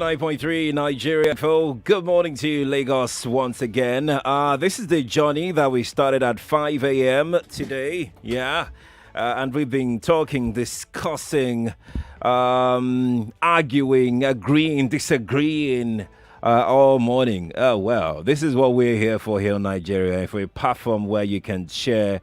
9.3 Nigeria. Good morning to you, Lagos, once again. This is the journey that we started at 5 a.m. today. Yeah. And we've been talking, discussing, arguing, agreeing, disagreeing all morning. Oh, well, this is what we're here for here in Nigeria, for a platform where you can share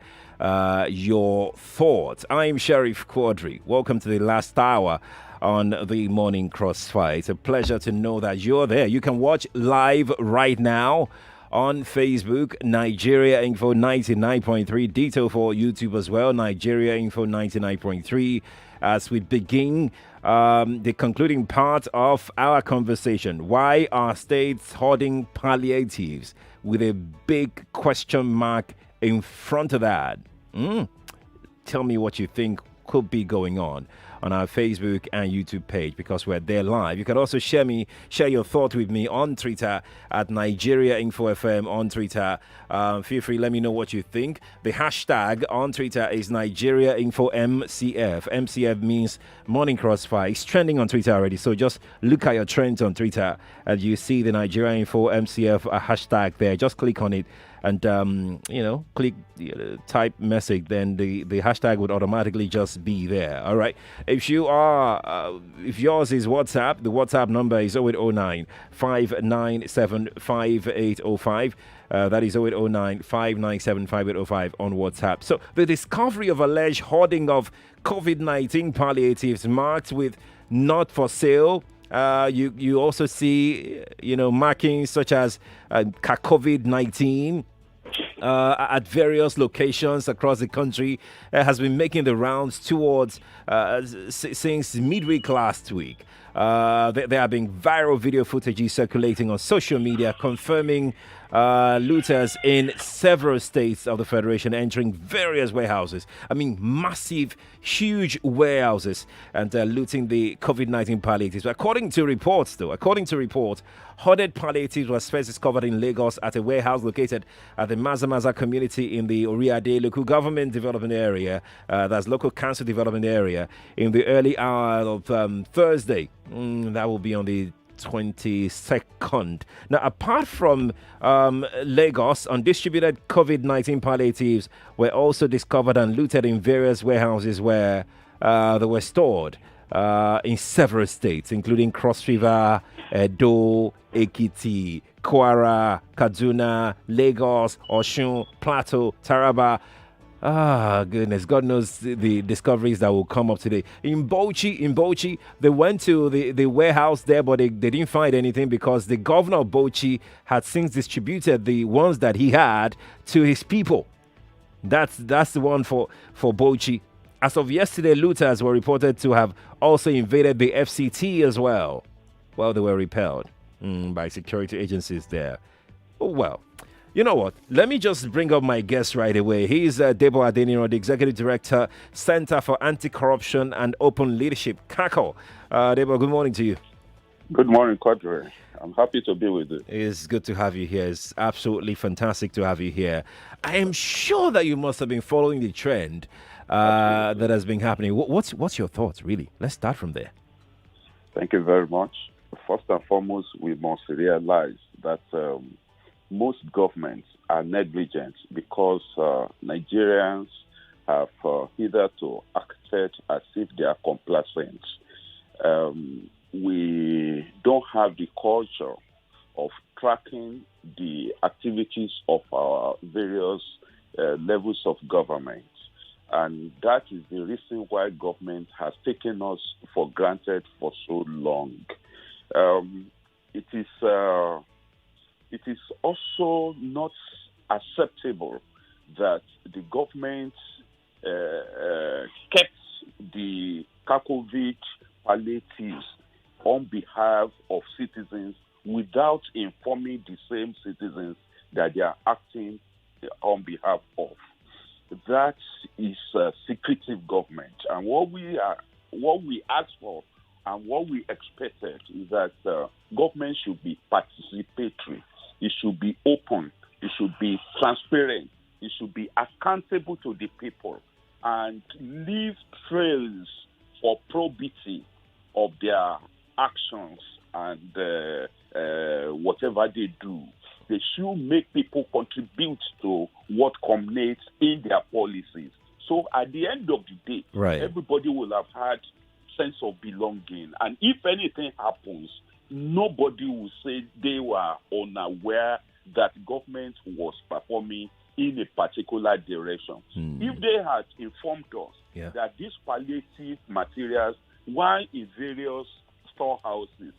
your thoughts. I'm Sheriff Quadry. Welcome to the last hour on the Morning Crossfire. It's a pleasure to know that you're there. You can watch live right now on Facebook, Nigeria Info 99.3, detail for YouTube as well, Nigeria Info 99.3, as we begin the concluding part of our conversation. Why are states hoarding palliatives, with a big question mark in front of that? Tell me what you think could be going on our Facebook and YouTube page, because we're there live. You can also share your thought with me on Twitter at Nigeria Info FM on Twitter. Feel free, let me know what you think. The hashtag on Twitter is Nigeria Info MCF. MCF means Morning Crossfire. It's trending on Twitter already, so just look at your trends on Twitter and you see the Nigeria Info MCF hashtag there. Just click on it and click type message, then the hashtag would automatically just be there. All right, if yours is WhatsApp, the WhatsApp number is 0809 597 5805. That is 0809 597 5805 on WhatsApp. So the discovery of alleged hoarding of COVID-19 palliatives marked with not for sale. You also see, markings such as COVID-19 at various locations across the country has been making the rounds towards since midweek last week. There have been viral video footage circulating on social media confirming looters in several states of the Federation entering various warehouses. I mean, massive, huge warehouses and looting the COVID-19 palliatives. According to reports, hoarded palliatives was first discovered in Lagos at a warehouse located at the Mazamaza community in the Oriade local government development area, that's local council development area, in the early hour of Thursday. That will be on the 22nd. Now, apart from Lagos, undistributed COVID-19 palliatives were also discovered and looted in various warehouses where they were stored in several states, including Cross River, Edo, Ekiti, Kwara, Kaduna, Lagos, Osun, Plateau, Taraba. Goodness, God knows the discoveries that will come up today. In Bauchi, they went to the warehouse there, but they didn't find anything because the governor of Bauchi had since distributed the ones that he had to his people. That's the one for Bauchi. As of yesterday, looters were reported to have also invaded the FCT as well. Well, they were repelled by security agencies there. Oh, well. You know what? Let me just bring up my guest right away. He's Debo Adeniran, the Executive Director, Center for Anti-Corruption and Open Leadership, CACO. Debo, good morning to you. Good morning, Quadry. I'm happy to be with you. It's good to have you here. It's absolutely fantastic to have you here. I am sure that you must have been following the trend that has been happening. What's your thoughts, really? Let's start from there. Thank you very much. First and foremost, we must realize that most governments are negligent because Nigerians have hitherto acted as if they are complacent. We don't have the culture of tracking the activities of our various levels of government. And that is the reason why government has taken us for granted for so long. It is also not acceptable that the government kept the COVID palliatives on behalf of citizens without informing the same citizens that they are acting on behalf of. That is secretive government. And what we asked for and what we expected is that government should be participatory. It should be open. It should be transparent. It should be accountable to the people and leave trails for probity of their actions and whatever they do, they should make people contribute to what culminates in their policies. So at the end of the day, everybody will have had sense of belonging. And if anything happens, nobody will say they were unaware that government was performing in a particular direction. If they had informed us that these palliative materials were in various storehouses,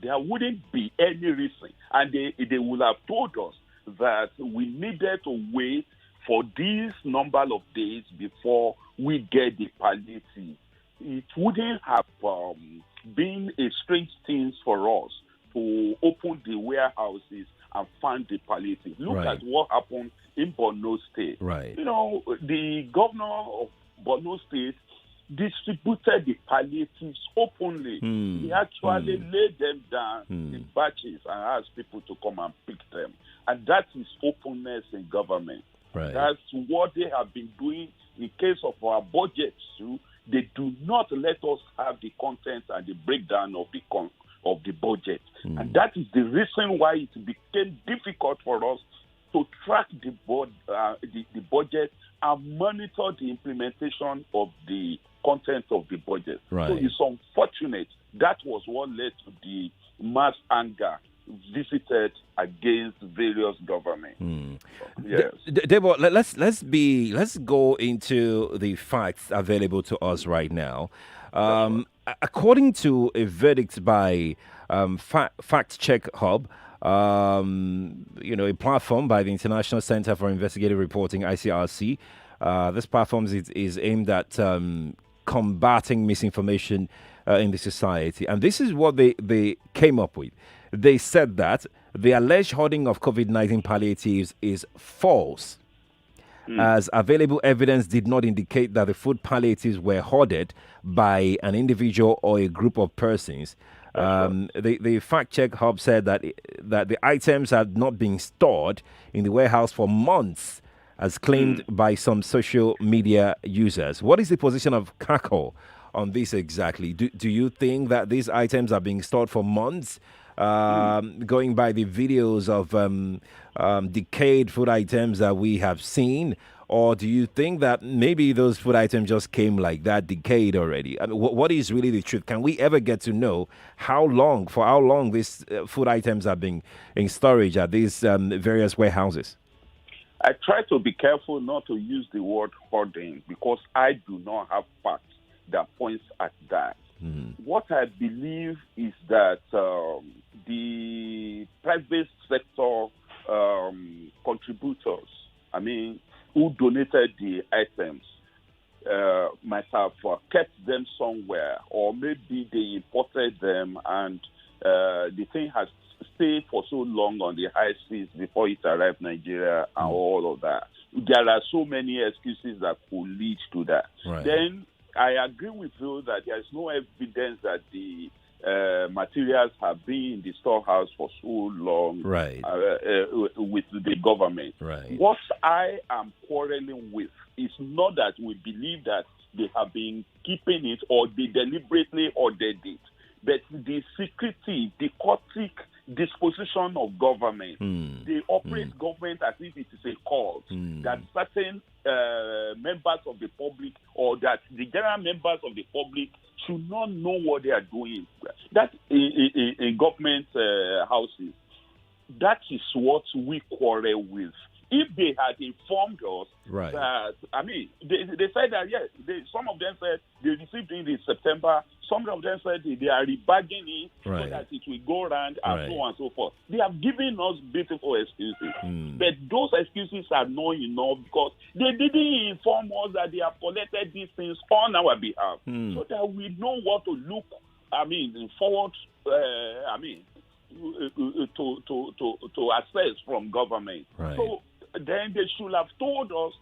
there wouldn't be any reason. And they would have told us that we needed to wait for this number of days before we get the palliative. It wouldn't have been a strange thing for us to open the warehouses and find the palliative. Look at what happened in Borno State. You know, the governor of Borno State distributed the palliatives openly. He actually laid them down in batches and asked people to come and pick them. And that is openness in government. That's what they have been doing in case of our budgets too. They do not let us have the content and the breakdown of the budget. And that is the reason why it became difficult for us to track the budget and monitor the implementation of the content of the budget. So it's unfortunate. That was what led to the mass anger visited against various governments. Yes. Debo, let's go into the facts available to us right now. According to a verdict by Fact Check Hub, a platform by the International Center for Investigative Reporting, ICRC, this platform is aimed at combating misinformation in the society. And this is what they came up with. They said that the alleged hoarding of COVID-19 palliatives is false, as available evidence did not indicate that the food palliatives were hoarded by an individual or a group of persons. The Fact Check Hub said that the items had not been stored in the warehouse for months, as claimed by some social media users. What is the position of CACO on this exactly? Do you think that these items are being stored for months? Going by the videos of decayed food items that we have seen, or do you think that maybe those food items just came like that, decayed already? I mean, what is really the truth? Can we ever get to know how long these food items are being in storage at these various warehouses? I try to be careful not to use the word hoarding because I do not have facts that points at that. What I believe is that the private sector contributors, who donated the items, might have kept them somewhere, or maybe they imported them and the thing has stayed for so long on the high seas before it arrived Nigeria and all of that. There are so many excuses that could lead to that. Then I agree with you that there is no evidence that the materials have been in the storehouse for so long with the government. What I am quarreling with is not that we believe that they have been keeping it or they deliberately ordered it, but the secretive, the chaotic disposition of government. They operate government as if it is a cult, that certain members of the public or that the general members of the public should not know what they are doing. That in government houses, that is what we quarrel with. If they had informed us that, they said that, yes, some of them said they received it in September, some of them said they are rebagging it so that it will go around and so on and so forth. They have given us beautiful excuses. But those excuses are not enough because they didn't inform us that they have collected these things on our behalf so that we know what to look, forward, to assess from government. So then they should have told us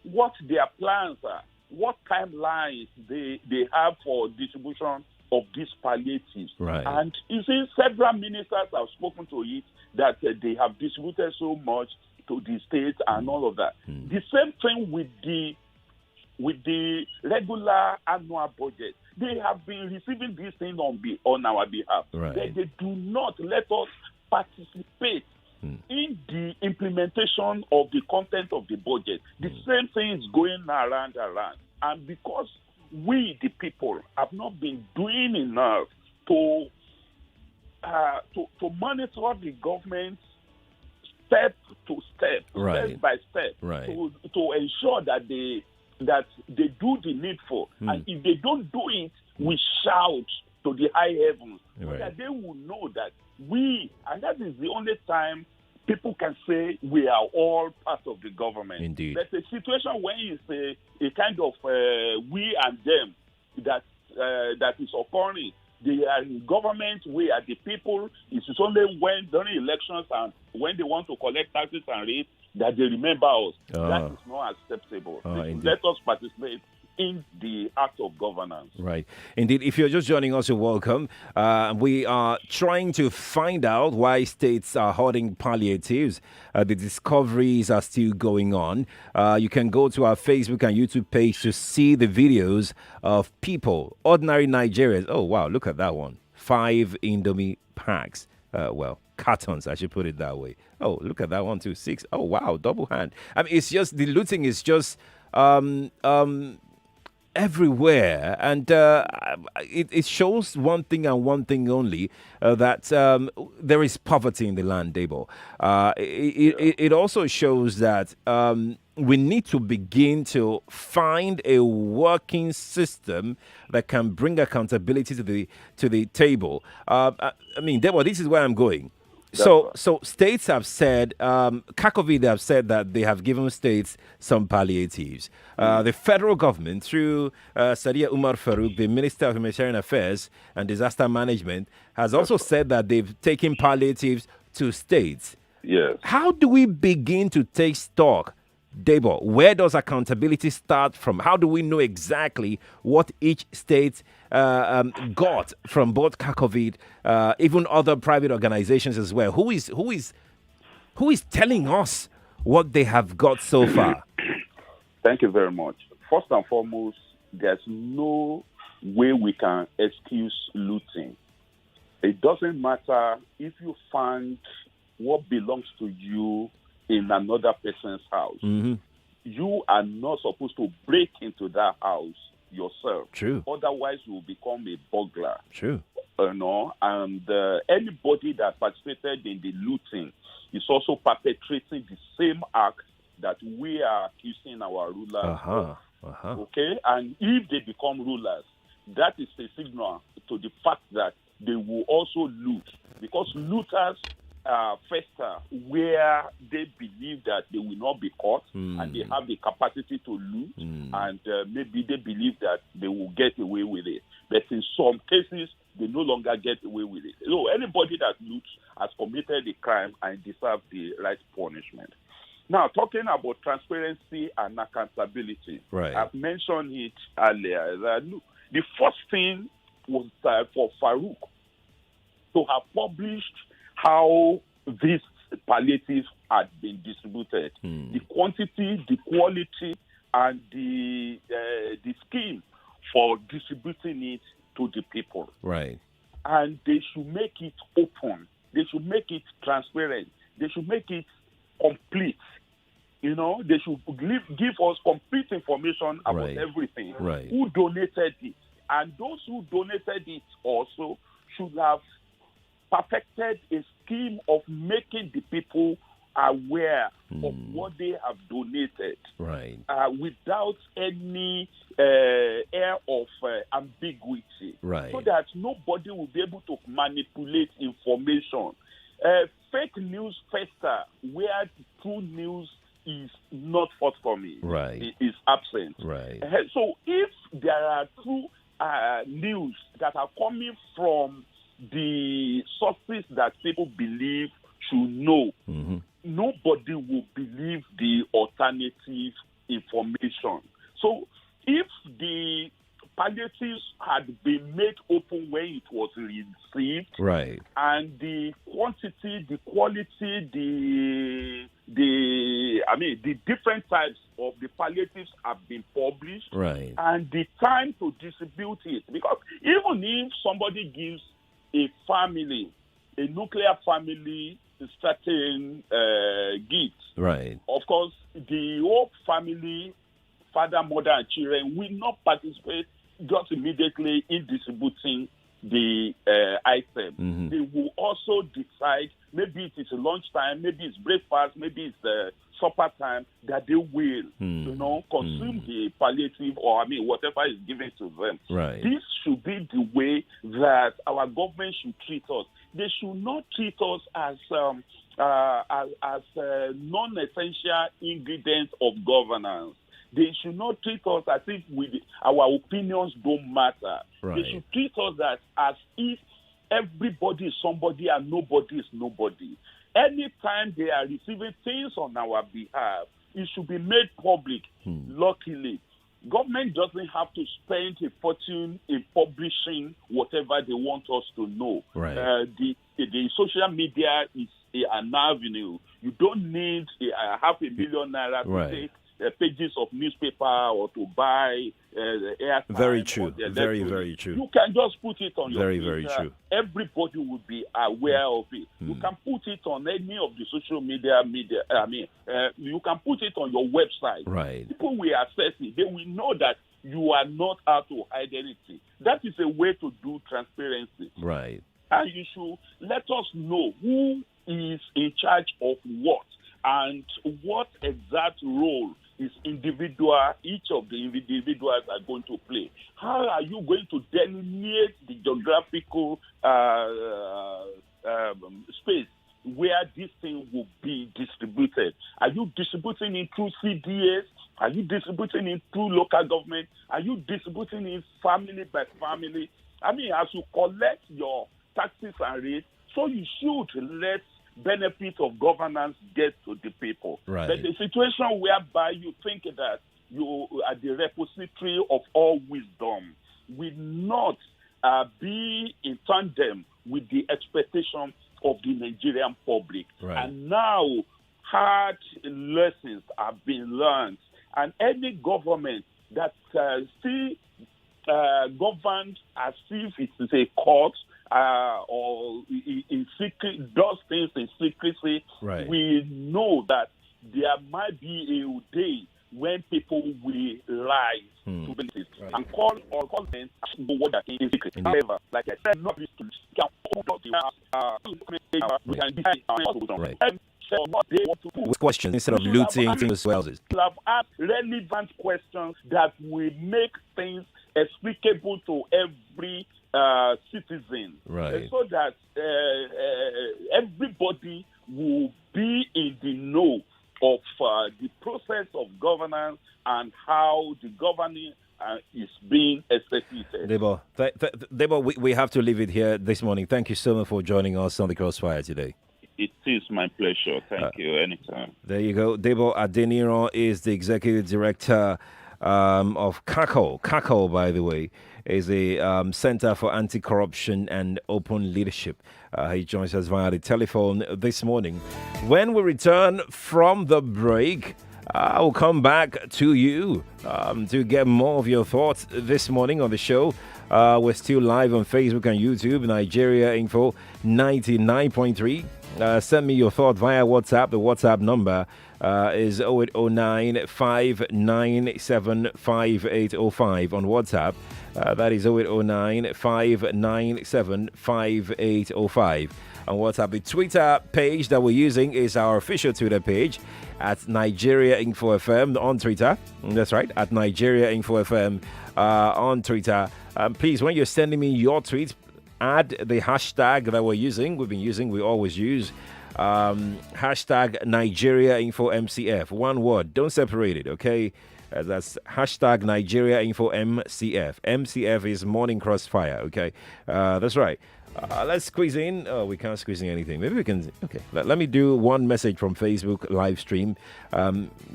what their plans are, what timelines they have for distribution of these palliatives. And you see, several ministers have spoken to it that they have distributed so much to the states and all of that. The same thing with the regular annual budget. They have been receiving these things on our behalf. Right. They do not let us participate in the implementation of the content of the budget. The same thing is going around. And because we, the people, have not been doing enough to monitor the government step to step, step by step, to ensure that they do the needful. And if they don't do it, we shout to the high heavens so that they will know that and that is the only time people can say we are all part of the government. Indeed. There's a situation when it's a kind of we and them that is occurring. They are in government, we are the people. It's only when during elections and when they want to collect taxes and rates that they remember us. That is not acceptable. Let us participate in the act of governance. Right. Indeed, if you're just joining us, you're welcome. We are trying to find out why states are hoarding palliatives. The discoveries are still going on. You can go to our Facebook and YouTube page to see the videos of people, ordinary Nigerians. Oh, wow, look at that one. 5 Indomie packs. Cartons, I should put it that way. Oh, look at that one too. 6. Oh, wow, double hand. I mean, it's just, the looting is just everywhere, and it shows one thing and one thing only, that there is poverty in the land, Debo. It also shows that we need to begin to find a working system that can bring accountability to the table. I mean, Debo, this is where I'm going. So states have said, Covid have said that they have given states some palliatives. The federal government, through Sadiya Umar Farouk, the Minister of Humanitarian Affairs and Disaster Management, has also said that they've taken palliatives to states. Yes. How do we begin to take stock, Debo? Where does accountability start from? How do we know exactly what each state got from both Covid, even other private organizations as well? Who is telling us what they have got so far? Thank you very much. First and foremost, there's no way we can excuse looting. It doesn't matter if you find what belongs to you in another person's house. Mm-hmm. You are not supposed to break into that house yourself. True. Otherwise, you will become a burglar. True. And anybody that participated in the looting is also perpetrating the same act that we are accusing our rulers of. Okay? And if they become rulers, that is a signal to the fact that they will also loot. Because looters fester where they believe that they will not be caught and they have the capacity to loot, and maybe they believe that they will get away with it. But in some cases, they no longer get away with it. So anybody that loots has committed a crime and deserves the right punishment. Now, talking about transparency and accountability, right. I've mentioned it earlier. The first thing was for Farouk to have published how these palliatives had been distributed, the quantity, the quality, and the scheme for distributing it to the people. Right. And they should make it open. They should make it transparent. They should make it complete. You know, they should give us complete information about everything. Right. Who donated it. And those who donated it also should have perfected a scheme of making the people aware of what they have donated, right? Without any air of ambiguity, right? So that nobody will be able to manipulate information. Fake news fester, where true news is not forthcoming, right? It is absent, right? So if there are true news that are coming from the sources that people believe should know, nobody will believe the alternative information. So if the palliatives had been made open when it was received, right, and the quantity, the quality, the the different types of the palliatives have been published, Right. and the time to distribute it. Because even if somebody gives a family, a nuclear family, certain gifts, Right. of course, the whole family, father, mother, and children will not participate just immediately in distributing the item. Mm-hmm. They will also decide, maybe it is lunchtime, maybe it's breakfast, maybe it's supper time, that they will, consume the palliative or, whatever is given to them. Right. This should be the way that our government should treat us. They should not treat us as non-essential ingredients of governance. They should not treat us as if our opinions don't matter. Right. They should treat us as if everybody is somebody and nobody is nobody. Anytime they are receiving things on our behalf, it should be made public. Luckily, government doesn't have to spend a fortune in publishing whatever they want us to know. Right. The social media is an avenue. You don't need $500,000 naira to take pages of newspaper or to buy airtime. Very true. Very, very true. You can just put it on your very, Twitter. very true. Everybody will be aware of it. You can put it on any of the social media. You can put it on your website. Right. People will access it. They will know that you are not out to hide anything. That is a way to do transparency. Right. And you should let us know who is in charge of what and what exact role is each of the individuals are going to play. How are you going to delineate the geographical space where this thing will be distributed? Are you distributing it through CDAs? Are you distributing it through local government? Are you distributing it family by family? As you collect your taxes and rates, so you should let benefit of governance get to the people. Right. But the situation whereby you think that you are the repository of all wisdom will not be in tandem with the expectation of the Nigerian public. Right. And now hard lessons have been learned. And any government that still governed as if it is a court, or in secret, does things in secrecy, right. We know that there might be a day when people will lie to benefit and call them what that is in secret. However, like I said, not to we can right. With questions instead of looting things well. Have asked relevant questions that will make things explicable to every citizen, right. So that everybody will be in the know of the process of governance and how the governing is being executed. Debo, Debo, we have to leave it here this morning. Thank you so much for joining us on the Crossfire today. It is my pleasure. Thank you. Anytime. There you go. Debo Adeniran is the executive director of CACO. CACO, by the way, is a Center for Anti-Corruption and Open Leadership. He joins us via the telephone this morning. When we return from the break, I will come back to you to get more of your thoughts this morning on the show. We're still live on Facebook and YouTube, Nigeria Info 99.3. Send me your thought via WhatsApp. The WhatsApp number is 0809 597 5805 on WhatsApp. That is 0809 597 5805 on WhatsApp. The Twitter page that we're using is our official Twitter page at Nigeria Info FM on Twitter. That's right, at Nigeria Info FM on Twitter. Please, when you're sending me your tweets, add the hashtag that we're using. We always use hashtag Nigeria Info MCF. One word, don't separate it, okay? That's hashtag Nigeria Info MCF. MCF is Morning Crossfire, okay? That's right. Let's squeeze in. Oh, we can't squeeze in anything. Maybe we can. Okay. Let me do one message from Facebook live stream.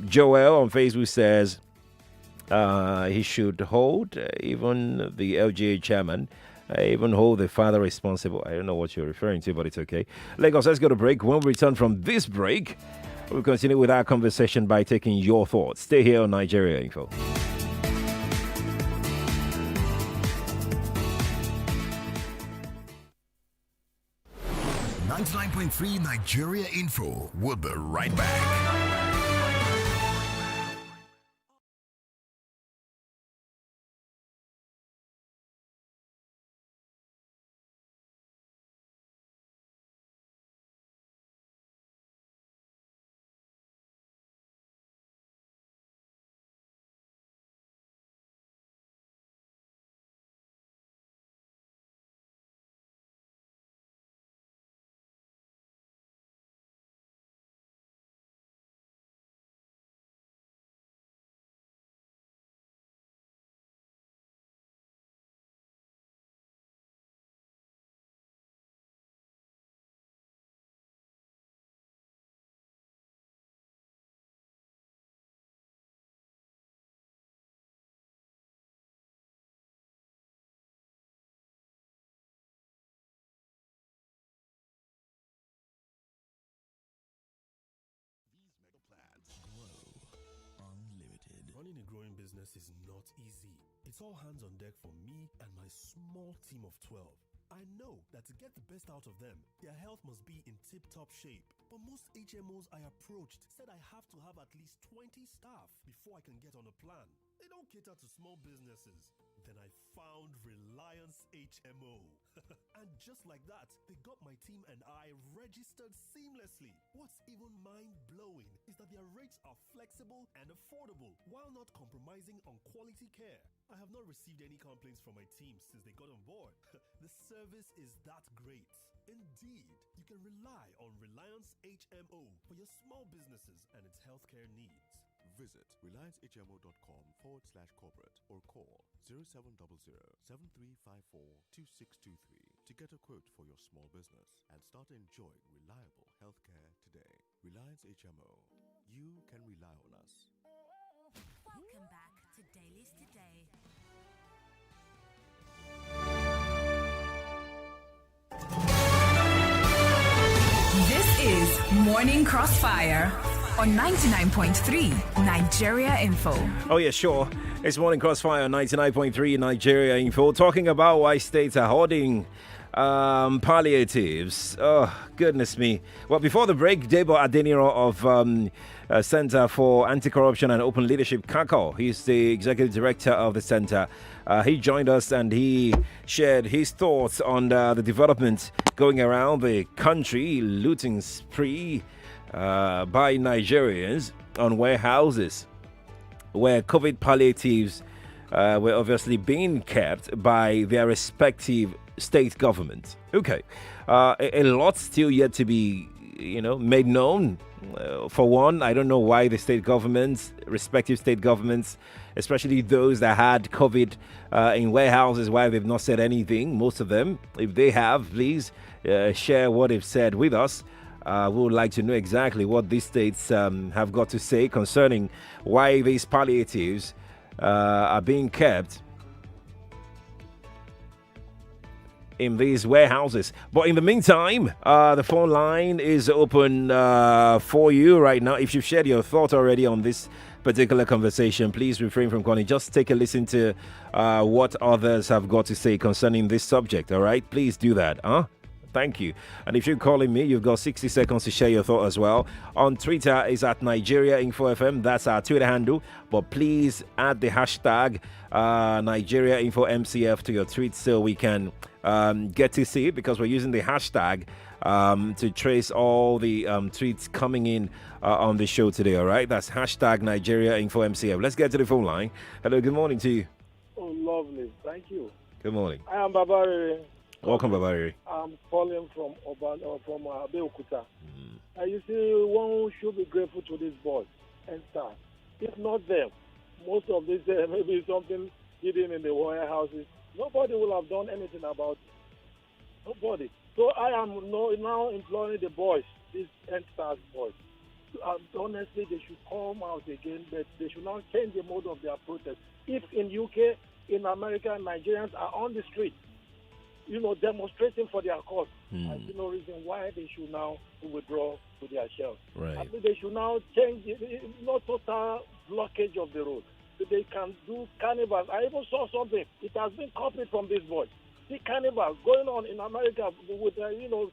Joel on Facebook says he should hold even the LGA chairman I even hold the father responsible. I don't know what you're referring to, but it's okay. Lagos, let's go to break. When we return from this break, we'll continue with our conversation by taking your thoughts. Stay here on Nigeria Info. 99.3 Nigeria Info. We'll be right back. Running a growing business is not easy. It's all hands on deck for me and my small team of 12. I know that to get the best out of them, their health must be in tip-top shape. But most HMOs I approached said I have to have at least 20 staff before I can get on a plan. They don't cater to small businesses. Then I found Reliance HMO. And just like that, they got my team and I registered seamlessly. What's even mind-blowing is that their rates are flexible and affordable while not compromising on quality care. I have not received any complaints from my team since they got on board. The service is that great. Indeed, you can rely on Reliance HMO for your small businesses and its healthcare needs. Visit reliancehmo.com/corporate or call 0700-7354-2623 to get a quote for your small business and start enjoying reliable healthcare today. Reliance HMO. You can rely on us. Welcome back to Dailies Today. This is Morning Crossfire on 99.3 Nigeria Info. Oh, yeah, sure. It's Morning Crossfire on 99.3 Nigeria Info. Talking about why states are hoarding palliatives. Oh, goodness me. Well, before the break, Debo Adeniran of Center for Anti-Corruption and Open Leadership, CACO, he's the executive director of the center. He joined us and he shared his thoughts on the development going around the country, looting spree by Nigerians on warehouses where COVID palliatives were obviously being kept by their respective state governments. Okay, a lot still yet to be, made known. For one, I don't know why the respective state governments, especially those that had COVID in warehouses, why they've not said anything. Most of them, if they have, please share what they've said with us. We would like to know exactly what these states have got to say concerning why these palliatives are being kept in these warehouses. But in the meantime, the phone line is open for you right now. If you've shared your thought already on this particular conversation, please refrain from calling. Just take a listen to what others have got to say concerning this subject, all right? Please do that, Thank you. And if you're calling me, you've got 60 seconds to share your thought as well. On Twitter is at Nigeria Info FM. That's our Twitter handle. But please add the hashtag Nigeria Info MCF to your tweet so we can get to see it, because we're using the hashtag to trace all the tweets coming in on the show today. All right. That's hashtag Nigeria Info MCF. Let's get to the phone line. Hello. Good morning to you. Oh, lovely. Thank you. Good morning. I am Babari. Welcome, Babari. I'm calling from Abeokuta. You see, one should be grateful to these boys and staff. If not them, most of this maybe something hidden in the warehouses. Nobody will have done anything about it. Nobody. So I am now employing the boys, these stars boys. Honestly, they should come out again, but they should not change the mode of their protest. If in UK, in America, Nigerians are on the street, demonstrating for their cause. Hmm. I see no reason why they should now withdraw to their shells. Right. I think they should now change not total blockage of the road. They can do carnivals. I even saw something. It has been copied from this boy. See carnivals going on in America with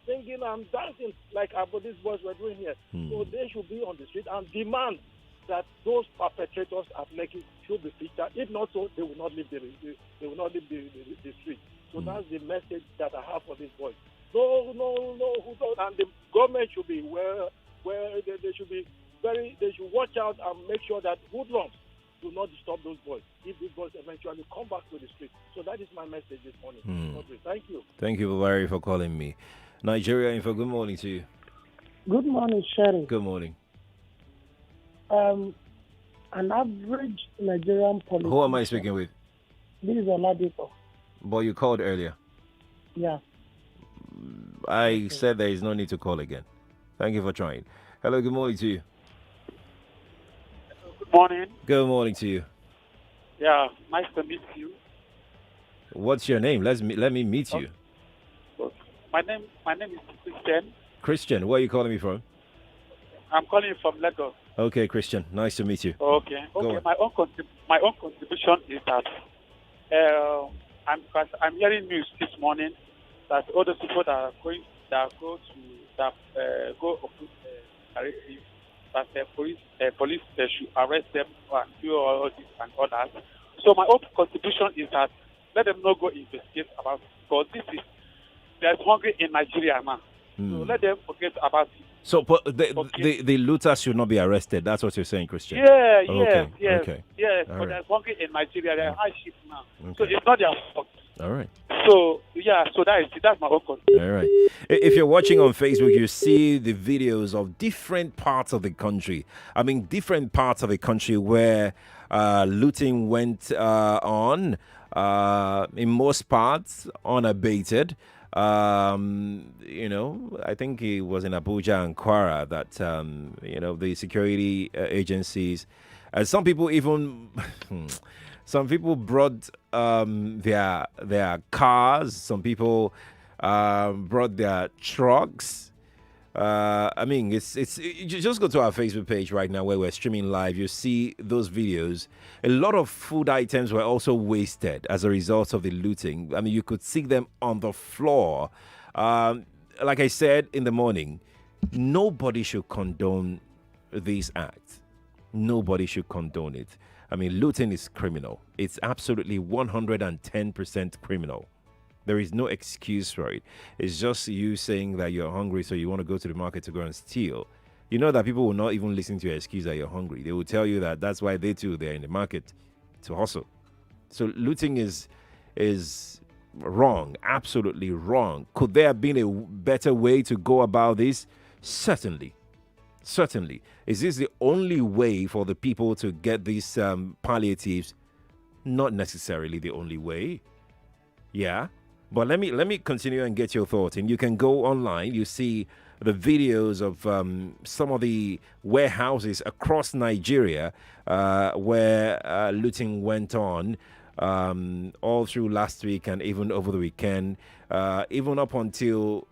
singing and dancing like these boys were doing here. So they should be on the street and demand that those perpetrators at Lekki should be featured. If not so, they will not leave the street. So that's the message that I have for these boys. No, and the government should be where they should be they should watch out and make sure that hoodlums do not disturb those boys if these boys eventually come back to the street. So that is my message this morning. Thank you. Thank you, Larry, for calling me. Nigeria Info, good morning to you. Good morning, Sherry. Good morning. An average Nigerian politician. Who am I speaking with? This is Oladipo. But you called earlier. Yeah. I said there is no need to call again. Thank you for trying. Hello, good morning to you. Good morning. Good morning to you. Yeah, nice to meet you. What's your name? Let me meet you. My name is Christian. Christian, where are you calling me from? I'm calling you from Lagos. Okay, Christian, nice to meet you. Okay. My own contribution is that I'm hearing news this morning that all those people that go oppose Palliatives, that police should arrest them and do all this and all that. So my own contribution is that let them not go investigate about it, because there's hungry in Nigeria now. So let them forget about it. So, but the looters should not be arrested. That's what you're saying, Christian. Yeah, okay. Yes. All But right. there's hungry in Nigeria. They're hardship now. Okay. So it's not their fault. All right. So that's my own contribution. All right. If you're watching on Facebook, you see the videos of different parts of the country. I mean, different parts of the country where looting went on. In most parts, unabated. I think it was in Abuja and Kwara that the security agencies, and some people even brought their cars. Some people brought their trucks. You just go to our Facebook page right now where we're streaming live. You see those videos. A lot of food items were also wasted as a result of the looting. I mean, you could see them on the floor. Like I said in the morning, nobody should condone these acts. Nobody should condone it. I mean, looting is criminal. It's absolutely 110% criminal. There is no excuse for it. It's just you saying that you're hungry, so you want to go to the market to go and steal. You know that people will not even listen to your excuse that you're hungry. They will tell you that that's why they're in the market to hustle. So looting is wrong, absolutely wrong. Could there have been a better way to go about this? Certainly. Is this the only way for the people to get these palliatives? Not necessarily the only way. Yeah. But let me continue and get your thoughts. And you can go online. You see the videos of some of the warehouses across Nigeria where looting went on all through last week and even over the weekend, even up until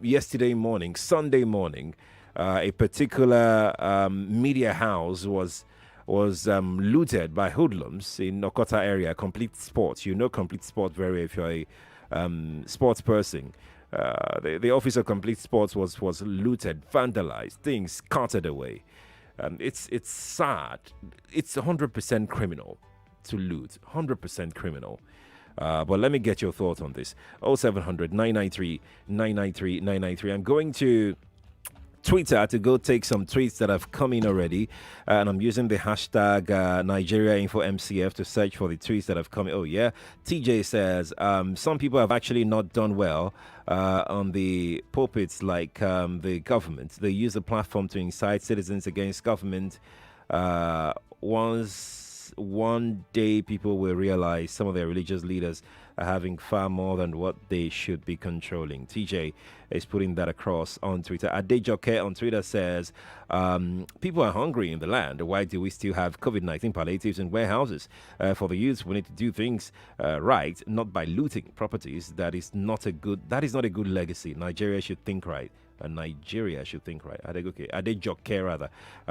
yesterday morning, Sunday morning. A particular media house was looted by hoodlums in Okota area. Complete Sports, Complete Sport very well if you're a sports person. The office of Complete Sports was looted, vandalized, things carted away. It's sad. It's 100% criminal to loot. 100% criminal. But let me get your thoughts on this. 0700 993 993 993. I'm going to Twitter to go take some tweets that have come in already, and I'm using the hashtag Nigeria Info MCF to search for the tweets that have come in. Oh yeah, TJ says some people have actually not done well on the pulpits like the government. They use the platform to incite citizens against government. Once one day people will realize some of their religious leaders are having far more than what they should be controlling. TJ is putting that across on Twitter. Adejoke on Twitter says, people are hungry in the land. Why do we still have COVID-19 palliatives in warehouses? For the youth, we need to do things right, not by looting properties. That is not a good legacy. Nigeria should think right. Nigeria should think right. Adejoke, rather.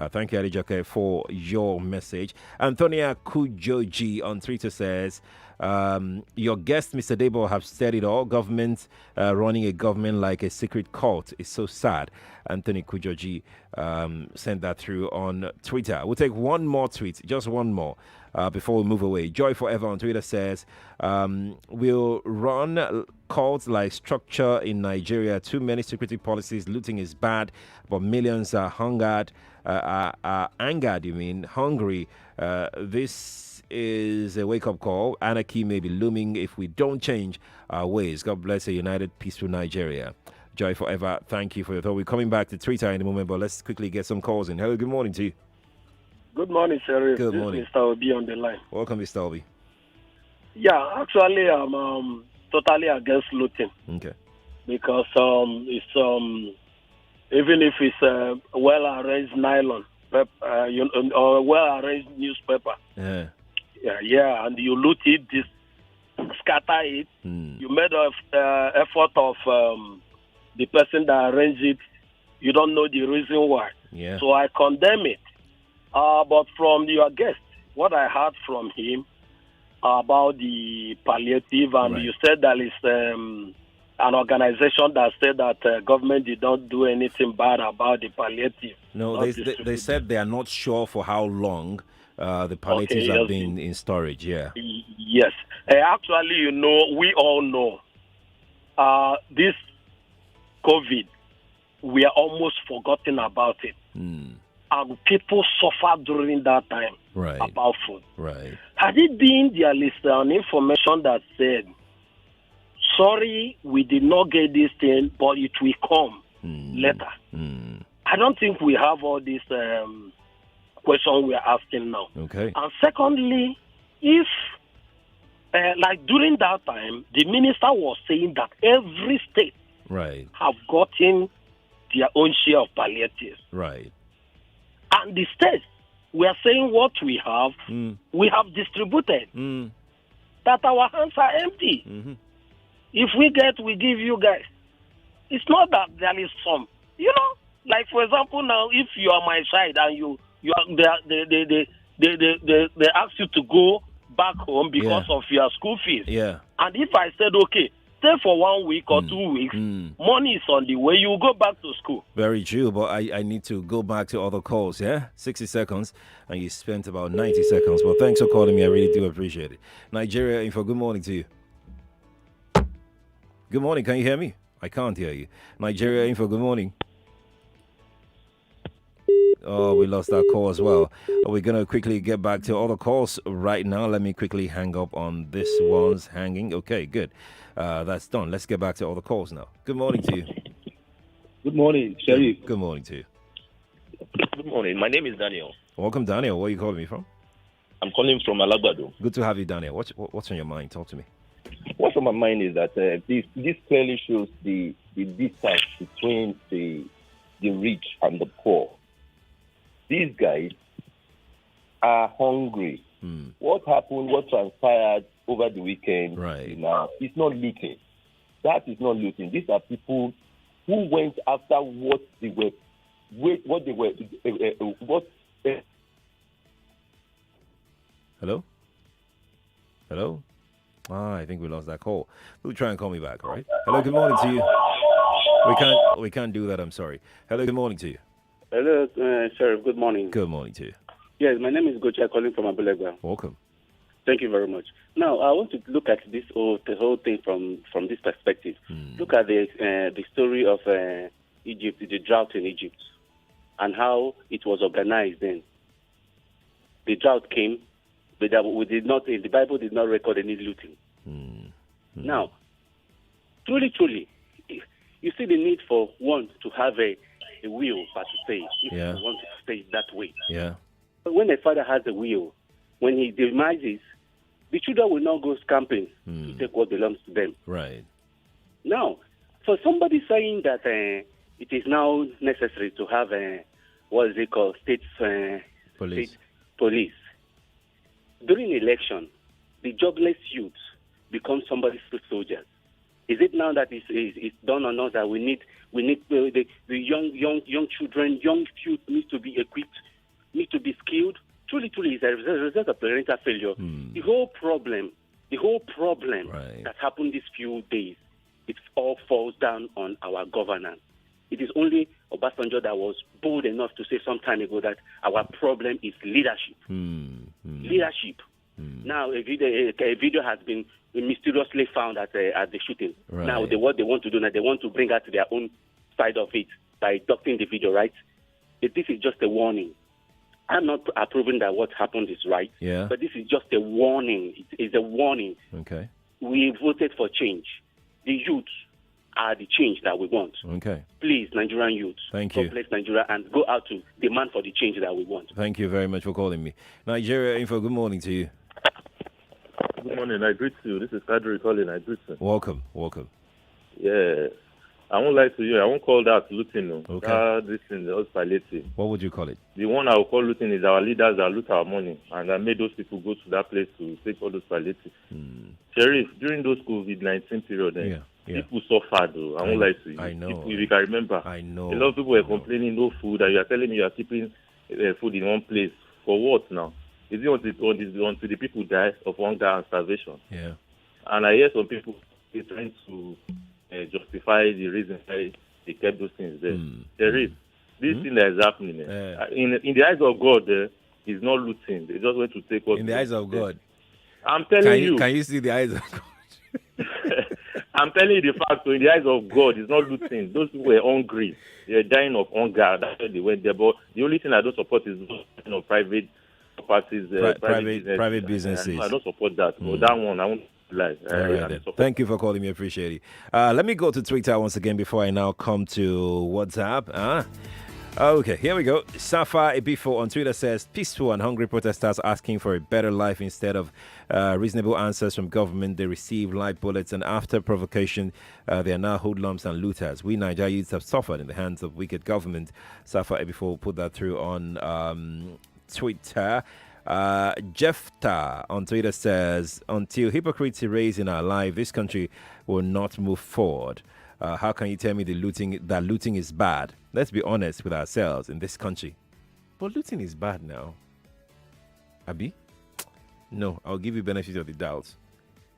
Thank you, Adejoke, for your message. Antonia Kujoji on Twitter says, your guest, Mr. Debo, have said it all. Government running a government like a secret cult is so sad. Anthony Kujoji sent that through on Twitter. We'll take one more tweet, just one more, before we move away. Joy Forever on Twitter says, we'll run cults like structure in Nigeria. Too many security policies. Looting is bad, but millions are hungered. Hungry. This is a wake-up call. Anarchy may be looming if we don't change our ways. God bless a united, peaceful Nigeria. Joy Forever, thank you for your thought. We're coming back to Twitter in a moment, but let's quickly get some calls in. Hello, good morning to you. Good morning, Sheriff. Good morning. Mr. Obi on the line. Welcome, Mr. Obi. Yeah, actually, I'm totally against looting. Okay. Because it's even if it's well-arranged nylon or well-arranged newspaper. Yeah. Yeah, and you loot it, scatter it. You made an effort of the person that arranged it. You don't know the reason why. Yeah. So I condemn it. But from your guest, what I heard from him about the palliative, and right. you said that it's an organization that said that government did not do anything bad about the palliative. No, they said they are not sure for how long the palliatives have been in storage. Yeah. Yes. Actually, we all know this COVID, we are almost forgotten about it. And people suffer during that time about food. Right. Had it been there is an information that said, sorry, we did not get this thing, but it will come later. I don't think we have all these questions we are asking now. Okay. And secondly, if, like during that time, the minister was saying that every state have gotten their own share of palliatives. Right. And the states, we are saying what we have distributed. That our hands are empty. If we get, we give you guys. It's not that there is some, like for example now, if you are my side and they ask you to go back home because of your school fees. Yeah. And if I said, okay, stay for 1 week or 2 weeks, money is on the way, you go back to school. Very true, but I need to go back to other calls, yeah? 60 seconds, and you spent about 90 seconds. But thanks for calling me. I really do appreciate it. Nigeria Info, good morning to you. Good morning. Can you hear me? I can't hear you. Nigeria Info, good morning. Oh, we lost that call as well. We're going to quickly get back to other calls right now. Let me quickly hang up on this one's hanging. Okay, good. That's done. Let's get back to other calls now. Good morning to you. Good morning, Sheriff. Good morning to you. Good morning. My name is Daniel. Welcome, Daniel. Where are you calling me from? I'm calling from Alagbado. Good to have you, Daniel. What's on your mind? Talk to me. What's on my mind is that this clearly shows the distance between the rich and the poor. These guys are hungry. What happened, what transpired over the weekend now, it's not looting. That is not looting. These are people who went after what they were. Hello? Hello? I think we lost that call. We'll try and call me back, all right? Hello, good morning to you. We can't do that, I'm sorry. Hello, good morning to you. Hello, Sheriff. Good morning. Good morning to you. Yes, my name is Gocha, calling from Abulegba. Welcome. Thank you very much. Now, I want to look at the whole thing from this perspective. Look at the story of Egypt, the drought in Egypt, and how it was organized then. The drought came, but the Bible did not record any looting. Now, truly, you see the need for one to have a will, but to stay, if you want to stay that way. Yeah. But when a father has a will, when he demises, the children will not go camping to take what belongs to them. Right. Now, for somebody saying that it is now necessary to have what is it called, Police. state police, during election, the jobless youth become somebody's foot soldiers. Is it now that it's done on us that we need the young children, young youth need to be equipped, need to be skilled? Truly, it's a result of parental failure. The whole problem that happened these few days, it all falls down on our governance. It is only Obasanjo that was bold enough to say some time ago that our problem is leadership. Leadership. Now, a video has been mysteriously found at the shooting. Right. Now, what they want to do now, they want to bring out their own side of it by doctoring the video, right? This is just a warning. I'm not approving that what happened is right, but this is just a warning. It's a warning. Okay. We voted for change. The youth are the change that we want. Okay. Please, Nigerian youth, thank you. God bless Nigeria and go out to demand for the change that we want. Thank you very much for calling me. Nigeria Info, good morning to you. Good morning, I greet you. This is Quadry calling, I greet you. Welcome. Yeah. I won't lie to you. I won't call that looting. No. Okay. This thing is palliative. What would you call it? The one I will call looting is our leaders that loot our money and that made those people go to that place to take all those palliatives. Sheriff, during those COVID-19 period, people suffered. Though. I won't lie to you. I know. People, if you can remember, I know. a lot of people were complaining no food, and you are telling me you are keeping food in one place. For what now? Is it until the people die of hunger and starvation? Yeah. And I hear some people trying to justify the reason why they kept those things there. There is this thing that is happening. In the eyes of God, is not looting. They just want to take what. In the eyes of God. I'm telling you. Can you see the eyes of God? I'm telling you the fact. So in the eyes of God, it's not looting. Those people were hungry. They were dying of hunger. That's why they went there. But the only thing I don't support is those private properties, private businesses. I don't support that. But that one, I won't lie. Thank you for calling me. Appreciate it. Let me go to Twitter once again before I now come to WhatsApp. Okay, here we go. Safa Ebifo on Twitter says, peaceful and hungry protesters asking for a better life instead of reasonable answers from government. They receive live bullets, and after provocation, they are now hoodlums and looters. We Nigeria youths have suffered in the hands of wicked government. Safa Ebifo put that through on Twitter. Jefta on Twitter says, until hypocrites erase in our life, this country will not move forward. How can you tell me that looting is bad? Let's be honest with ourselves in this country. But looting is bad now. Abi? No, I'll give you benefit of the doubt.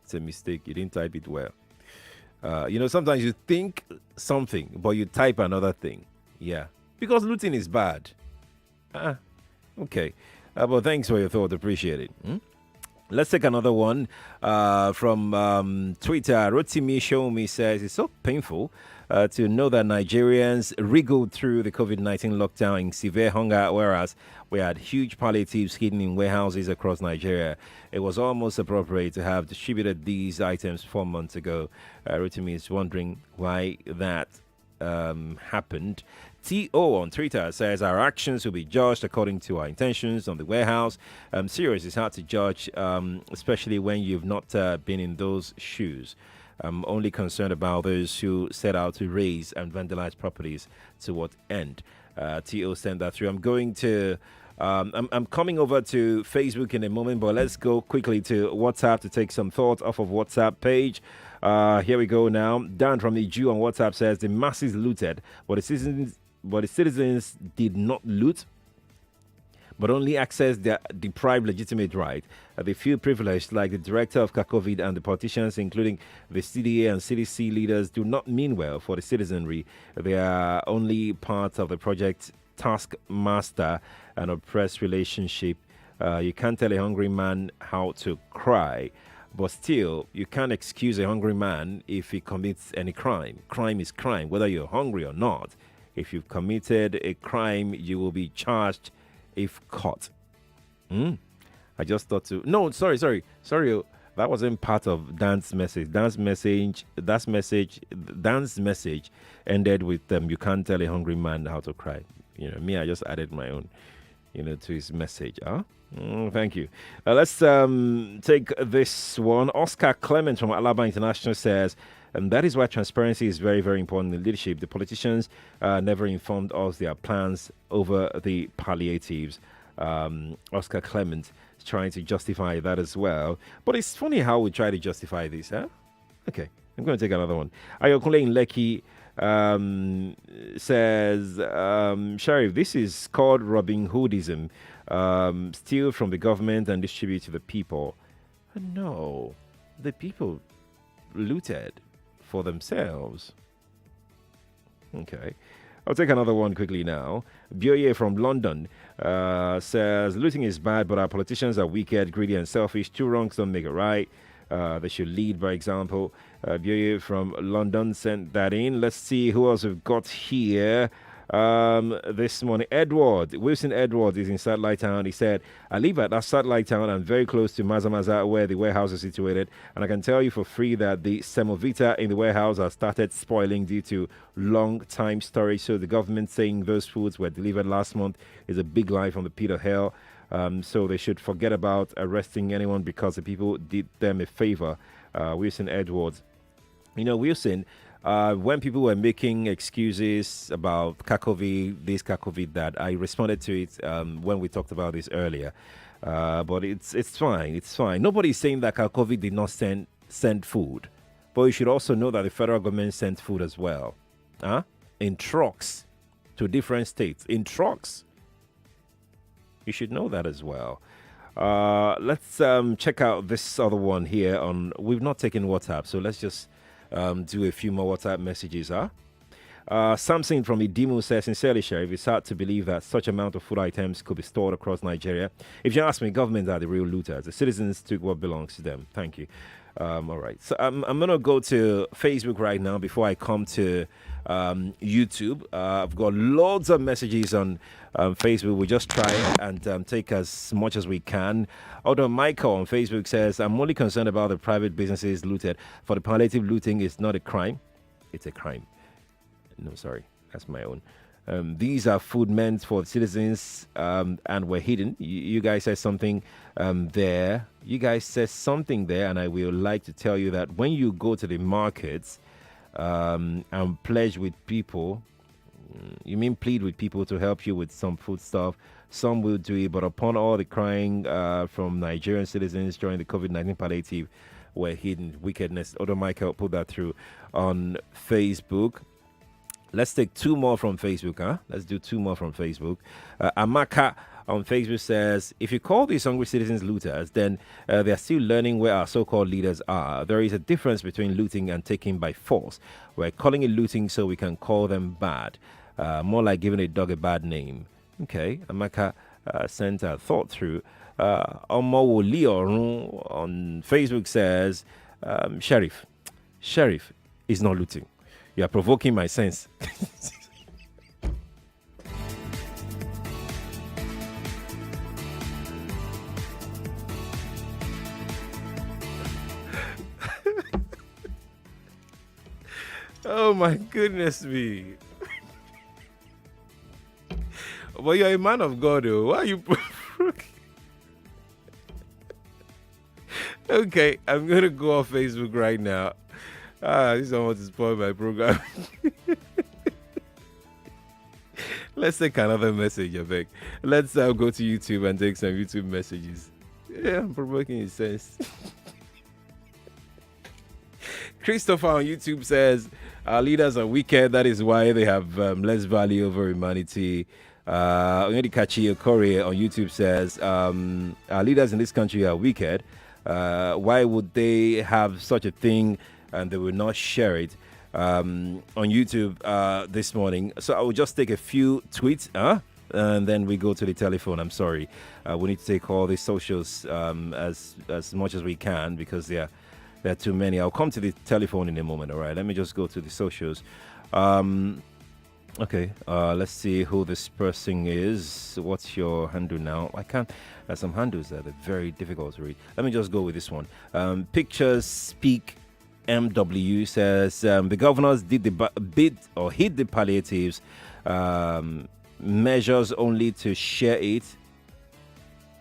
It's a mistake. You didn't type it well. Sometimes you think something, but you type another thing. Yeah. Because looting is bad. Okay. But thanks for your thought. Appreciate it. Let's take another one from Twitter. Rotimi Shomi says, it's so painful to know that Nigerians wriggled through the COVID-19 lockdown in severe hunger, whereas we had huge palliatives hidden in warehouses across Nigeria. It was almost appropriate to have distributed these items 4 months ago. Rotimi is wondering why that happened. T.O. on Twitter says, our actions will be judged according to our intentions on the warehouse. Serious, it's hard to judge, especially when you've not been in those shoes. I'm only concerned about those who set out to raise and vandalize properties. To what end? T.O. sent that through. I'm going to... I'm coming over to Facebook in a moment, but let's go quickly to WhatsApp to take some thoughts off of WhatsApp page. Here we go now. Dan from the Jew on WhatsApp says, the masses looted, but the citizens did not loot, but only access their deprived legitimate right. They feel privileged, like the director of CACOVID and the politicians, including the CDA and CDC leaders, do not mean well for the citizenry. They are only part of the project taskmaster and oppressed relationship. You can't tell a hungry man how to cry, but still, you can't excuse a hungry man if he commits any crime. Crime is crime, whether you're hungry or not. If you've committed a crime, you will be charged if caught. I just thought to... No, sorry. That wasn't part of Dan's message. Dan's message ended with, you can't tell a hungry man how to cry. Me, I just added my own. to his message. Huh? Thank you. Let's take this one. Oscar Clement from Alaba International says, and that is why transparency is very, very important in leadership. The politicians never informed us their plans over the palliatives. Oscar Clement is trying to justify that as well. But it's funny how we try to justify this, huh? Okay, I'm going to take another one. Ayokule in Lekki says, Sheriff, this is called Robin Hoodism. Steal from the government and distribute to the people. No, the people looted for themselves. Okay. I'll take another one quickly now. Bioye from London says, looting is bad, but our politicians are wicked, greedy, and selfish. Two wrongs don't make it right. They should lead by example. Bioye from London sent that in. Let's see who else we've got here. This morning, Wilson Edward is in Satellite Town. He said, I live at that Satellite Town and very close to Mazamaza where the warehouse is situated, and I can tell you for free that the semovita in the warehouse has started spoiling due to long time storage. So the government saying those foods were delivered last month is a big lie from the pit of hell. So they should forget about arresting anyone because the people did them a favor. Wilson Edwards. Wilson, when people were making excuses about Kakovi, this Kakovi, that, I responded to it when we talked about this earlier. But it's fine. It's fine. Nobody's saying that Kakovi did not send food. But you should also know that the federal government sent food as well. In trucks to different states. In trucks. You should know that as well. Let's check out this other one here. We've not taken WhatsApp, so let's just do a few more WhatsApp messages. Samson from Idimo says, sincerely, Sheriff, it's hard to believe that such amount of food items could be stored across Nigeria. If you ask me, governments are the real looters. The citizens took what belongs to them. Thank you. All right. So I'm going to go to Facebook right now before I come to YouTube. I've got loads of messages on Facebook. We just try and take as much as we can. Although Michael on Facebook says, I'm only concerned about the private businesses looted. For the palliative, looting is not a crime. It's a crime. No, sorry. That's my own. These are food meant for the citizens and were hidden. You guys said something there. You guys said something there, and I will like to tell you that when you go to the markets and pledge with people, you mean plead with people to help you with some food stuff. Some will do it, but upon all the crying from Nigerian citizens during the COVID-19 palliative were hidden wickedness. Other Michael put that through on Facebook. Let's take two more from Facebook, huh? Let's do two more from Facebook. Amaka on Facebook says, if you call these hungry citizens looters, then they are still learning where our so-called leaders are. There is a difference between looting and taking by force. We're calling it looting so we can call them bad. More like giving a dog a bad name. Okay, Amaka sent a thought through. Omowo Leorun on Facebook says, Sheriff is not looting. You are provoking my sense. Oh my goodness me. But you're a man of God, though. Why are you provoking? Okay, I'm going to go off Facebook right now. This one wants to spoil my program. Let's take another message, I beg. Let's go to YouTube and take some YouTube messages. Yeah, I'm provoking his sense. Christopher on YouTube says, our leaders are wicked. That is why they have less value over humanity. Onyedikachi Okore on YouTube says, our leaders in this country are wicked. Why would they have such a thing and they will not share it? On YouTube this morning. So I will just take a few tweets, and then we go to the telephone. I'm sorry. We need to take all the socials as much as we can because there are too many. I'll come to the telephone in a moment. All right, let me just go to the socials. Okay, let's see who this person is. What's your handle now? I can't. There's some handles that are very difficult to read. Let me just go with this one. Pictures Speak MW says the governors did hit the palliatives measures only to share it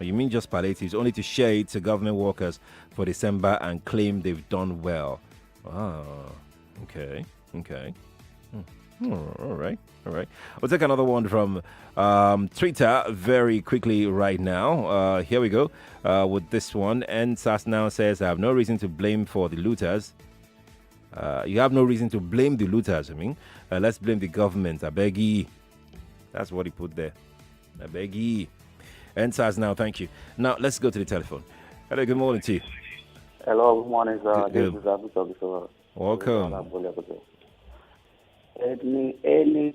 You mean just palliatives, only to share it to government workers for December and claim they've done well. Ah, okay. All right. We'll take another one from Twitter very quickly right now. Here we go with this one. NSAS now says, I have no reason to blame for the looters. You have no reason to blame the looters, let's blame the government. I beg ye. That's what he put there. I beg ye. NSAS now, thank you. Now, let's go to the telephone. Hello, good morning to you. Hello, good morning, sir. Good. This is Abu. Welcome. Anything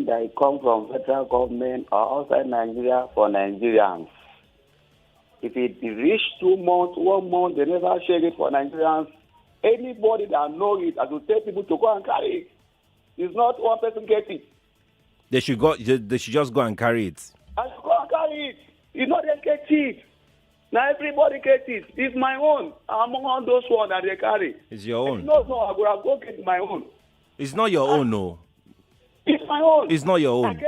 that comes from federal government or outside Nigeria for Nigerians. If it reach 2 months, 1 month, they never share it for Nigerians. Anybody that knows it, I will tell people to go and carry it. It's not one person get it. They should just go and carry it. I should go and carry it. You know they get it. Now everybody gets it. It's my own. I'm among those ones that they carry. It's your own. No, I will go get my own. It's not your own, no. It's my own. It's not your own.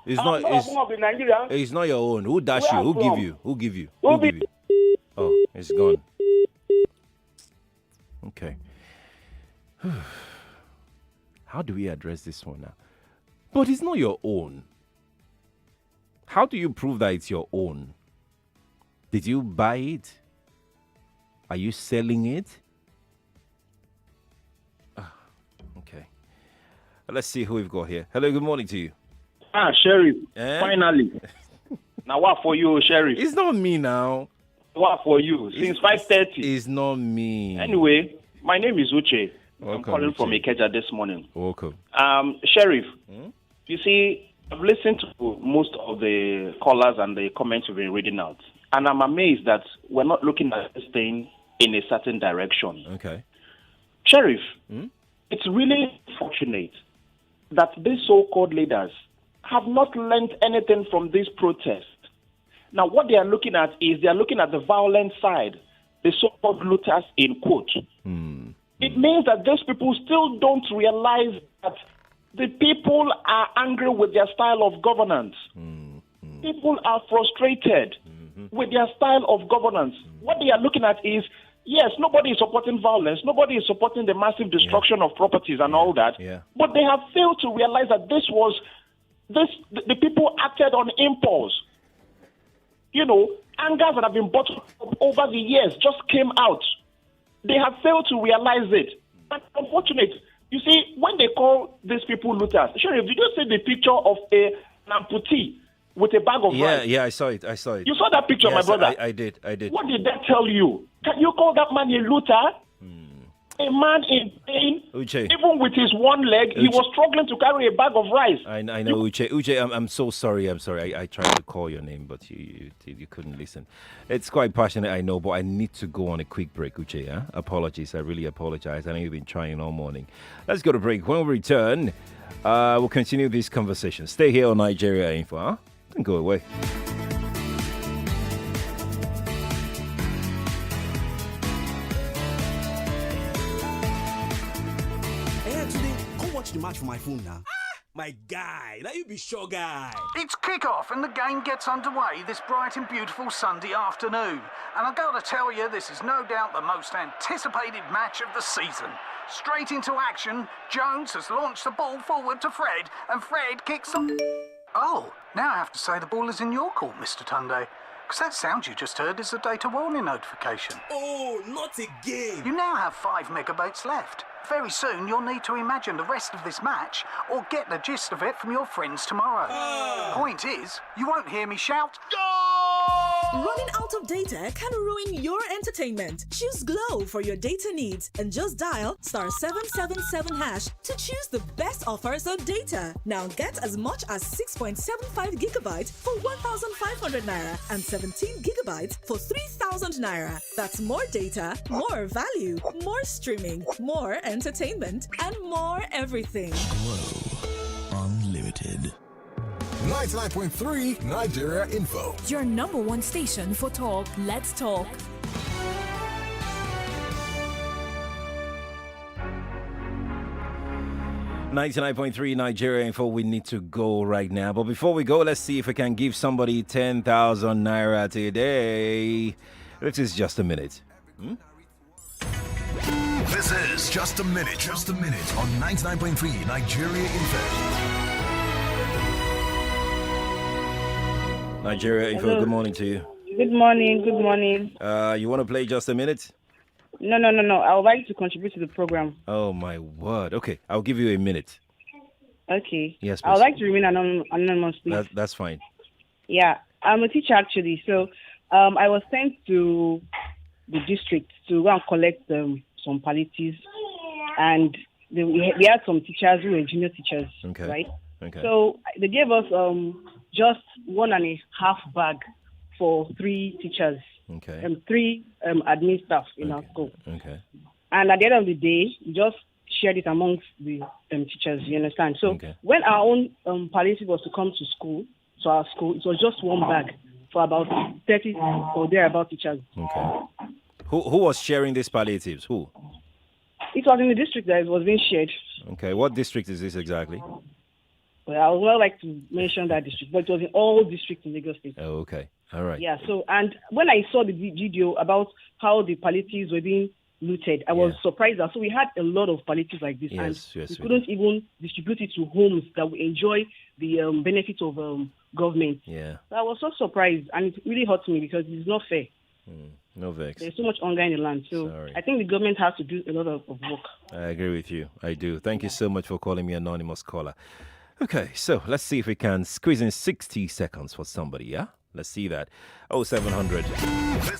It's not your own. Who dash you? Who give you? Who give you? Who give you? Oh, it's gone. Okay. How do we address this one now? But it's not your own. How do you prove that it's your own? Did you buy it? Are you selling it? Okay. Let's see who we've got here. Hello, good morning to you. Sheriff, finally. Now what for you, Sheriff? It's not me now. What for you? Since 5:30. It's not me. Anyway, my name is Uche. Welcome, I'm calling from Uche. Ikeja this morning. Welcome. Sheriff, you see, I've listened to most of the callers and the comments you've been reading out. And I'm amazed that we're not looking at this thing in a certain direction. Okay. Sheriff, it's really fortunate that these so-called leaders have not learned anything from this protest. Now, what they are looking at is they are looking at the violent side, the so-called looters in quote. It means that those people still don't realize that the people are angry with their style of governance. People are frustrated with their style of governance. What they are looking at is, yes, nobody is supporting violence. Nobody is supporting the massive destruction of properties and all that. But they have failed to realize that the people acted on impulse. You know, angers that have been bottled up over the years just came out. They have failed to realize it. That's unfortunate. You see, when they call these people looters, Sheriff, did you see the picture of an amputee with a bag of rice? Yeah, I saw it. You saw that picture, yes, my brother? I did. What did that tell you? Can you call that man a looter? A man in pain, Uche. even with his one leg, he was struggling to carry a bag of rice. I know, Uche. Uche, I'm so sorry. I'm sorry. I tried to call your name, but you couldn't listen. It's quite passionate, I know, but I need to go on a quick break, Uche. Huh? Apologies. I really apologize. I know you've been trying all morning. Let's go to break. When we return, we'll continue this conversation. Stay here on Nigeria Info. Huh? Don't go away. The match for my phone now. My guy, now you be sure guy. It's kick-off and the game gets underway this bright and beautiful Sunday afternoon. And I've got to tell you, this is no doubt the most anticipated match of the season. Straight into action, Jones has launched the ball forward to Fred, and Fred kicks the... Oh, now I have to say the ball is in your court, Mr. Tunde. Because that sound you just heard is a data warning notification. Oh, not again. You now have 5 megabytes left. Very soon you'll need to imagine the rest of this match or get the gist of it from your friends tomorrow. Point is, you won't hear me shout, Running out of data can ruin your entertainment. Choose Glow for your data needs and just dial *777# to choose the best offers on data. Now get as much as 6.75 gigabytes for 1,500 naira and 17 gigabytes for 3,000 naira. That's more data, more value, more streaming, more entertainment, and more everything. Glow Unlimited. 99.3 Nigeria Info. Your number one station for talk. Let's talk. 99.3 Nigeria Info. We need to go right now. But before we go, let's see if we can give somebody 10,000 naira today. This is just a minute. This is Just a Minute. Just a Minute on 99.3 Nigeria Info. Nigeria Info, Hello. good morning to you. Good morning. Good morning. You want to play just a minute? No. I would like to contribute to the program. Oh, my word. Okay, I'll give you a minute. Okay. Yes, I would please. like to remain anonymous, please. That's fine. Yeah, I'm a teacher actually. So I was sent to the district to go and collect some palliatives, and we had some teachers who were junior teachers, Okay. right? Okay. So they gave us just 1.5 bag for 3 teachers, Okay. 3 admin staff in our school. Okay. And at the end of the day, we just shared it amongst the teachers, you understand? So when our own palliative was to come to our school, it was just 1 bag for about 30 or thereabout teachers. Okay. Who was sharing these palliatives? Who? It was in the district that it was being shared. Okay. What district is this exactly? Well, I would not like to mention that district, but it was in all districts in Lagos State. Oh, okay. All right. Yeah, so, and when I saw the video about how the palliatives were being looted, I was surprised. So we had a lot of palliatives like this, and we couldn't even distribute it to homes that would enjoy the benefits of government. Yeah. So I was so surprised, and it really hurt me because it's not fair. No vex. There's so much hunger in the land. So I think the government has to do a lot of work. I agree with you. I do. Thank you so much for calling me anonymous caller. Okay, so let's see if we can squeeze in 60 seconds for somebody, yeah? Let's see that. 0700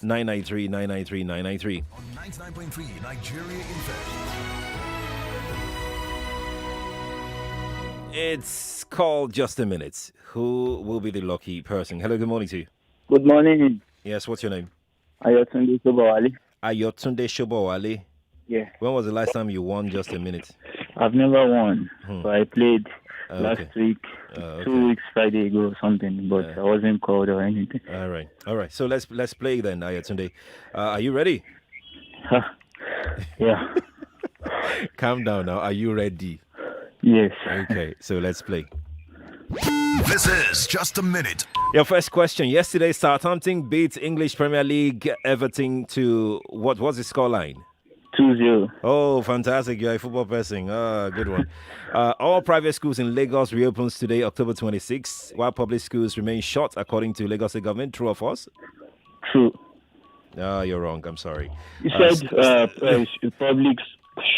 993 993 993. On 99.3 Nigeria Info. It's called Just a Minute. Who will be the lucky person? Hello, good morning to you. Good morning. Yes, what's your name? Ayotunde Sobawale. Ayotunde Shobowale. Yeah. When was the last time you won Just a Minute? I've never won, but I played last week, okay. 2 weeks Friday ago or something, but I wasn't called or anything. All right. So let's play then, Ayotunde. Are you ready? Yeah. Calm down now. Are you ready? Yes. Okay, so let's play. This is Just a Minute. Your first question. Yesterday, Southampton beat English Premier League Everton to what was the scoreline? 2-0. Oh, fantastic. You're a football person. Good one. All private schools in Lagos reopens today, October 26th, while public schools remain shut, according to Lagos State government. True or false? True. You're wrong. I'm sorry. You said public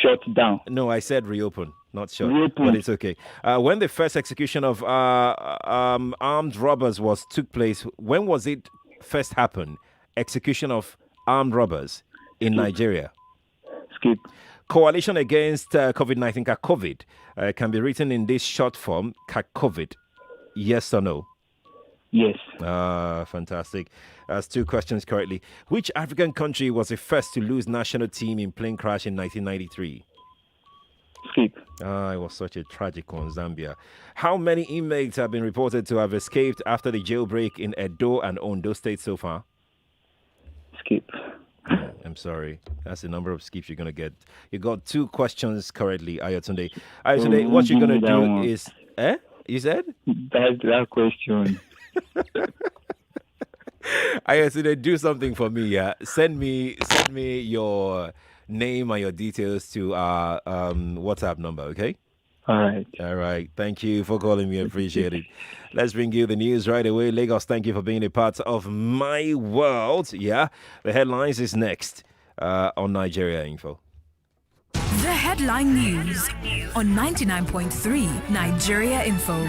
shut down. No, I said reopen, not shut. Reopen. But it's okay. When the first execution of armed robbers took place, when was it first happened? Execution of armed robbers in Nigeria. Skip. Coalition against COVID-19, COVID, can be written in this short form, COVID. Yes or no? Yes. Fantastic. That's 2 questions correctly. Which African country was the first to lose national team in plane crash in 1993? Skip. It was such a tragic one, Zambia. How many inmates have been reported to have escaped after the jailbreak in Edo and Ondo states so far? Skip. I'm sorry. That's the number of skips you're going to get. You got 2 questions correctly, Ayotunde. Ayotunde, what you're going to do is... You said? That's that question. Ayotunde, do something for me, yeah? Send me your name and your details to our WhatsApp number, okay? All right. Thank you for calling me. Appreciate it. Let's bring you the news right away. Lagos, thank you for being a part of my world. Yeah, the headlines is next on Nigeria Info. The headline news on 99.3 Nigeria Info.